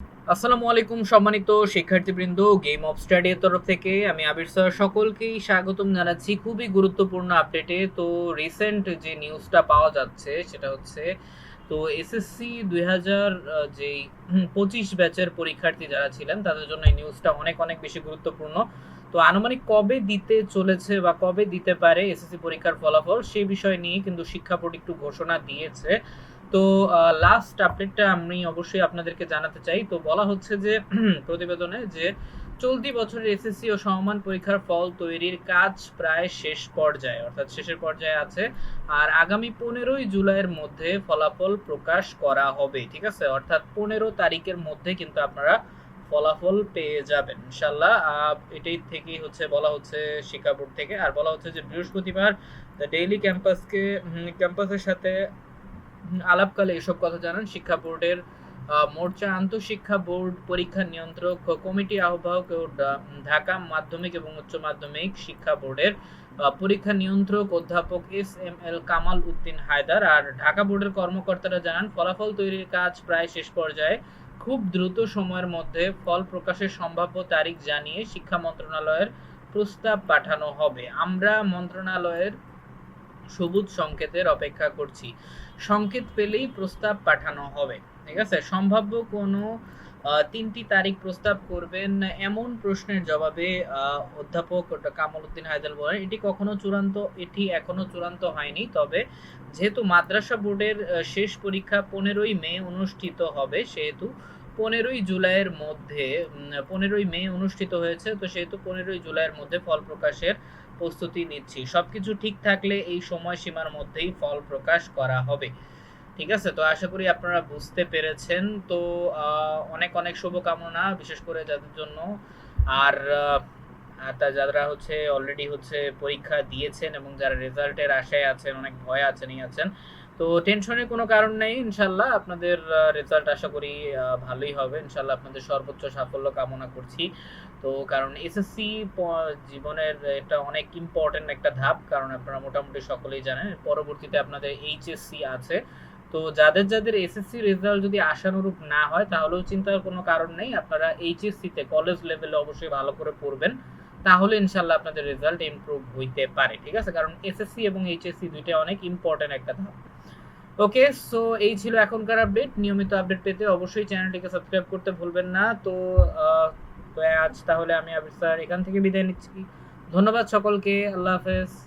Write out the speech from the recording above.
আসসালামু আলাইকুম সম্মানিত শিক্ষার্থীবৃন্দ, গেম অফ স্টাডি এর তরফ থেকে আমি আবির স্যার সকলকেই স্বাগতম জানাচ্ছি খুবই গুরুত্বপূর্ণ আপডেটে। তো রিসেন্ট যে নিউজটা পাওয়া যাচ্ছে সেটা হচ্ছে, তো এসএসসি 2000 যেই 25 ব্যাচের পরীক্ষার্থী যারা ছিলেন তাদের জন্য এই নিউজটা অনেক অনেক বেশি গুরুত্বপূর্ণ। তো আনুমানিক কবে দিতে চলেছে বা কবে দিতে পারে এসএসসি পরীক্ষার ফলাফল সেই বিষয় নিয়ে কিন্তু শিক্ষা বোর্ড একটু ঘোষণা দিয়েছে। তো লাস্ট আপডেটটা আমি অবশ্যই আপনাদেরকে জানাতে চাই। তো বলা হচ্ছে যে প্রতিবেদনে যে চলতি বছরের এসএসসি ও সমমান পরীক্ষার ফল তৈরির কাজ প্রায় শেষ পর্যায়ে, অর্থাৎ শেষের পর্যায়ে আছে। আর আগামী 15ই জুলাইয়ের মধ্যে ফলাফল প্রকাশ করা হবে। ঠিক আছে, অর্থাৎ 15 তারিখের মধ্যে কিন্তু আপনারা ফলাফল পেয়ে যাবেন ইনশাল্লাহ। এটাই থেকেই হচ্ছে বলা হচ্ছে শিক্ষা বোর্ড থেকে। আর বলা হচ্ছে যে বৃহস্পতিবার দ্য ডেইলি ক্যাম্পাসের সাথে আলাপকালে এসব কথা জানান শিক্ষা বোর্ডের মোর্চা আন্তঃশিক্ষা বোর্ড পরীক্ষা নিয়ন্ত্রক কমিটি আহ্বায়ক ও ঢাকা মাধ্যমিক এবং উচ্চ মাধ্যমিক শিক্ষা বোর্ডের পরীক্ষা নিয়ন্ত্রক অধ্যাপক SML কামাল উদ্দিন হায়দার। আর ঢাকা বোর্ডের কর্মকর্তারা জানান ফলাফল তৈরির কাজ প্রায় শেষ পর্যায়ে। খুব দ্রুত সময়ের মধ্যে ফল প্রকাশের সম্ভাব্য তারিখ জানিয়ে শিক্ষা মন্ত্রণালয়ের প্রস্তাব পাঠানো হবে। আমরা মন্ত্রণালয়ের সবুজ সংকেতের অপেক্ষা করছি। সংকেত পেলেই প্রস্তাব পাঠানো হবে। ঠিক আছে, সম্ভাব্য কোনো 3টি তারিখ প্রস্তাব করবেন এমন প্রশ্নের জবাবে অধ্যাপক কামাল উদ্দিন হায়দার বলেন, এটি এখনো চূড়ান্ত হয়নি। তবে যেহেতু মাদ্রাসা বোর্ডের শেষ পরীক্ষা 15ই মে অনুষ্ঠিত হবে, সেহেতু 15ই মে অনুষ্ঠিত হয়েছে, তো সেহেতু 15ই জুলাইয়ের মধ্যে ফল প্রকাশের প্রস্তুতি নিচ্ছি। সবকিছু ঠিক থাকলে এই সময়সীমার মধ্যেই ফল প্রকাশ করা হবে। ঠিক আছে, তো আশা করি আপনারা বুঝতে পেরেছেন। তো অনেক অনেক শুভকামনা বিশেষ করে যাদের জন্য, আর যারা হচ্ছে অলরেডি হচ্ছে পরীক্ষা দিয়েছেন এবং যারা রেজাল্টের আশায় আছেন, অনেক ভয় আছেন আছেন, তো টেনশনের কোনো কারণ নেই। ইনশাল্লাহ আপনাদের রেজাল্ট আশা করি ভালোই হবে। ইনশাল্লাহ আপনাদের সর্বোচ্চ সাফল্য কামনা করছি। তো কারণ এসএসসি জীবনের এটা অনেক ইম্পর্টেন্ট একটা ধাপ, কারণ আপনারা মোটামুটি সকলেই জানেন পরবর্তীতে আপনাদের এইচএসসি আছে। তো যাদের যাদের এসএসসি রেজাল্ট যদি আশানুরূপ না হয় তাহলেও চিন্তার কোনো কারণ নেই। আপনারা এইচএসসি তে কলেজ লেভেলে অবশ্যই ভালো করে পড়বেন, তাহলে ইনশাল্লাহ আপনাদের রেজাল্ট ইমপ্রুভ হইতে পারে। ঠিক আছে, কারণ এসএসসি এবং এইচএসসি দুইটা অনেক ইম্পর্টেন্ট একটা ধাপ। ওকে, সো এই ছিল এখনকার আপডেট। নিয়মিত আপডেট পেতে অবশ্যই চ্যানেলটিকে সাবস্ক্রাইব করতে ভুলবেন না। তো আহ, তো আজ তাহলে আমি আবির স্যার এখান থেকে বিদায় নিচ্ছি। ধন্যবাদ সকলকে, আল্লাহ হাফেজ।